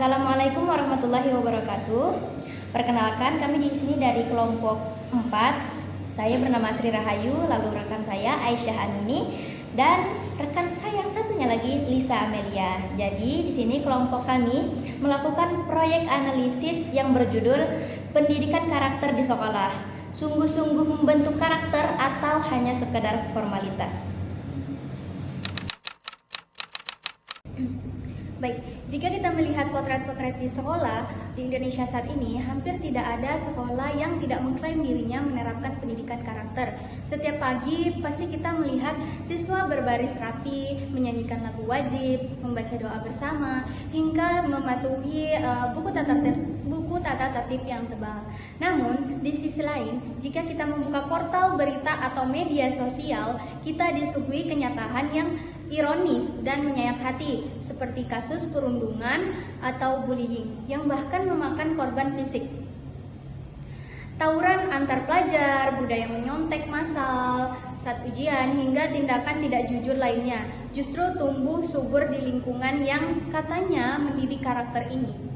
Assalamualaikum warahmatullahi wabarakatuh. Perkenalkan, kami di sini dari kelompok 4. Saya bernama Sri Rahayu, lalu rekan saya Aisyah Anini, dan rekan saya yang satunya lagi Lisa Amelia. Jadi di sini kelompok kami melakukan proyek analisis yang berjudul Pendidikan Karakter di Sekolah. Sungguh-sungguh membentuk karakter atau hanya sekedar formalitas? Baik, jika kita melihat potret-potret di sekolah di Indonesia saat ini, hampir tidak ada sekolah yang tidak mengklaim dirinya menerapkan pendidikan karakter. Setiap pagi pasti kita melihat siswa berbaris rapi, menyanyikan lagu wajib, membaca doa bersama, hingga mematuhi buku tata tertib yang tebal. Namun, di sisi lain, jika kita membuka portal berita atau media sosial, kita disuguhi kenyataan yang ironis dan menyayat hati, seperti kasus perundungan atau bullying yang bahkan memakan korban fisik. Tawuran antar pelajar, budaya menyontek massal saat ujian, hingga tindakan tidak jujur lainnya justru tumbuh subur di lingkungan yang katanya mendidik karakter ini.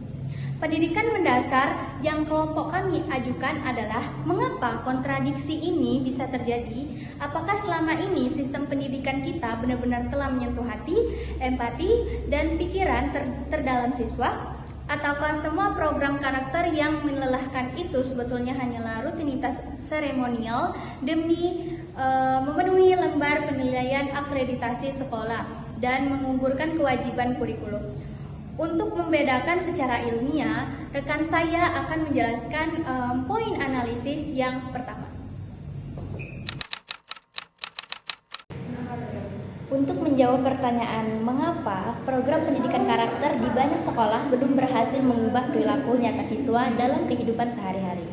Pendidikan mendasar yang kelompok kami ajukan adalah mengapa kontradiksi ini bisa terjadi? Apakah selama ini sistem pendidikan kita benar-benar telah menyentuh hati, empati, dan pikiran terdalam siswa? Ataukah semua program karakter yang melelahkan itu sebetulnya hanyalah rutinitas seremonial demi memenuhi lembar penilaian akreditasi sekolah dan menggugurkan kewajiban kurikulum? Untuk membedakan secara ilmiah, rekan saya akan menjelaskan poin analisis yang pertama. Untuk menjawab pertanyaan mengapa program pendidikan karakter di banyak sekolah belum berhasil mengubah perilaku nyata siswa dalam kehidupan sehari-hari.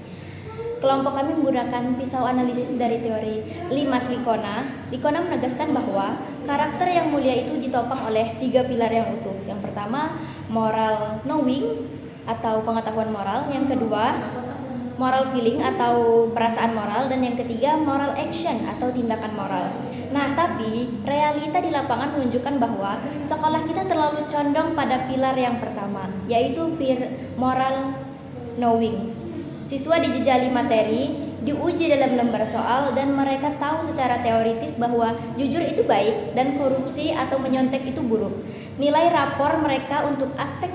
Kelompok kami menggunakan pisau analisis dari teori Limas Likona. Likona menegaskan bahwa karakter yang mulia itu ditopang oleh 3 pilar yang utuh. Yang pertama, moral knowing atau pengetahuan moral. Yang kedua, moral feeling atau perasaan moral. Dan yang ketiga, moral action atau tindakan moral. Nah, tapi realita di lapangan menunjukkan bahwa sekolah kita terlalu condong pada pilar yang pertama, yaitu moral knowing. Siswa dijejali materi, diuji dalam lembar soal, dan mereka tahu secara teoritis bahwa jujur itu baik dan korupsi atau menyontek itu buruk. Nilai rapor mereka untuk aspek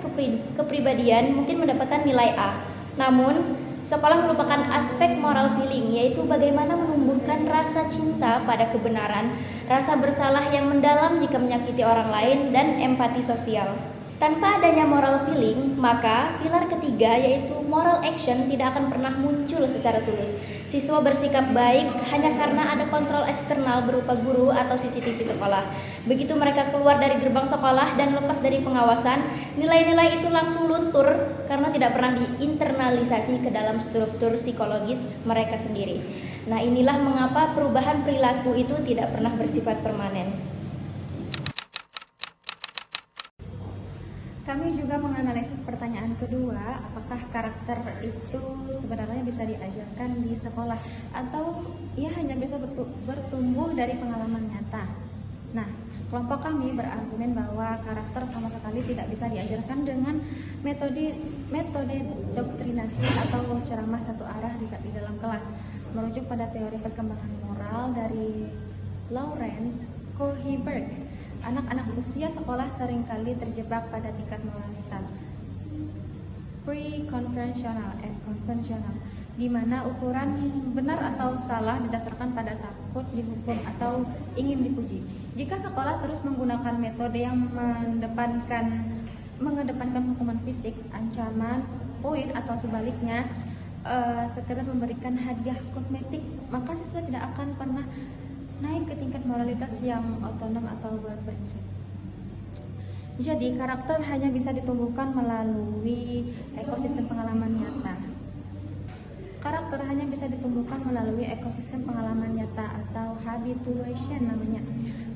kepribadian mungkin mendapatkan nilai A. Namun, sekolah merupakan aspek moral feeling, yaitu bagaimana menumbuhkan rasa cinta pada kebenaran, rasa bersalah yang mendalam jika menyakiti orang lain, dan empati sosial. Tanpa adanya moral feeling, maka pilar ketiga yaitu moral action tidak akan pernah muncul secara tulus. Siswa bersikap baik hanya karena ada kontrol eksternal berupa guru atau CCTV sekolah. Begitu mereka keluar dari gerbang sekolah dan lepas dari pengawasan, nilai-nilai itu langsung luntur karena tidak pernah diinternalisasi ke dalam struktur psikologis mereka sendiri. Nah, inilah mengapa perubahan perilaku itu tidak pernah bersifat permanen. Kami juga menganalisis pertanyaan kedua, apakah karakter itu sebenarnya bisa diajarkan di sekolah atau ia hanya bisa bertumbuh dari pengalaman nyata. Nah, kelompok kami berargumen bahwa karakter sama sekali tidak bisa diajarkan dengan metode doktrinasi atau ceramah satu arah di dalam kelas. Merujuk pada teori perkembangan moral dari Lawrence Kohlberg, anak-anak usia sekolah seringkali terjebak pada tingkat moralitas pre-konvensional and konvensional, di mana ukuran benar atau salah didasarkan pada takut dihukum atau ingin dipuji. Jika sekolah terus menggunakan metode yang mengedepankan hukuman fisik, ancaman, poin atau sebaliknya, sekedar memberikan hadiah kosmetik, maka siswa tidak akan pernah naik ke tingkat moralitas yang otonom atau berprinsip. Jadi, karakter hanya bisa ditumbuhkan melalui ekosistem pengalaman nyata. Karakter hanya bisa ditumbuhkan melalui ekosistem pengalaman nyata atau habituation namanya.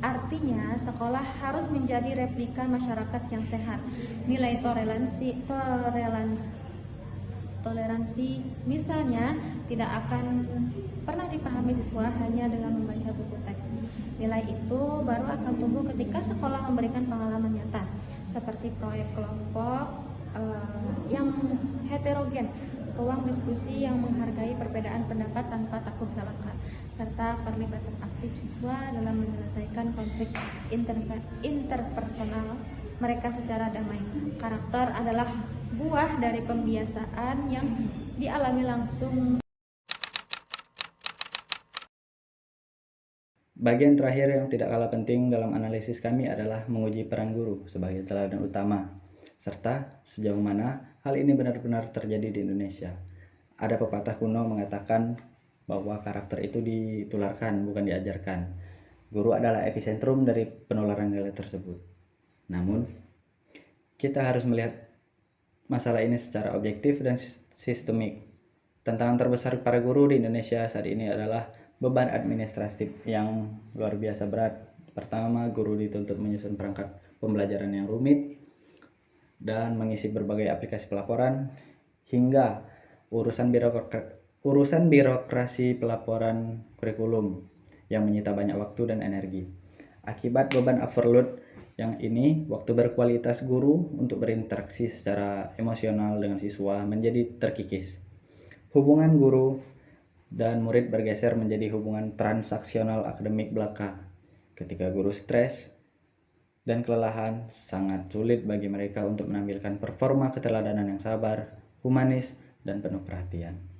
Artinya, sekolah harus menjadi replika masyarakat yang sehat. Nilai toleransi misalnya tidak akan pernah dipahami siswa hanya dengan membaca buku teks. Nilai itu baru akan tumbuh ketika sekolah memberikan pengalaman nyata seperti proyek kelompok, heterogen, ruang diskusi yang menghargai perbedaan pendapat tanpa takut salah, serta perlibatan aktif siswa dalam menyelesaikan konflik interpersonal mereka secara damai. Karakter adalah buah dari pembiasaan yang dialami langsung. Bagian terakhir yang tidak kalah penting dalam analisis kami adalah menguji peran guru sebagai teladan utama, serta sejauh mana hal ini benar-benar terjadi di Indonesia. Ada pepatah kuno mengatakan bahwa karakter itu ditularkan, bukan diajarkan. Guru adalah epicentrum dari penularan nilai tersebut. Namun, kita harus melihat masalah ini secara objektif dan sistemik. Tantangan terbesar para guru di Indonesia saat ini adalah beban administratif yang luar biasa berat. Pertama, guru dituntut menyusun perangkat pembelajaran yang rumit dan mengisi berbagai aplikasi pelaporan, hingga urusan birokrasi pelaporan kurikulum yang menyita banyak waktu dan energi. Akibat beban overload yang ini, waktu berkualitas guru untuk berinteraksi secara emosional dengan siswa menjadi terkikis. Hubungan guru dan murid bergeser menjadi hubungan transaksional akademik belaka. Ketika guru stres dan kelelahan, sangat sulit bagi mereka untuk menampilkan performa keteladanan yang sabar, humanis, dan penuh perhatian.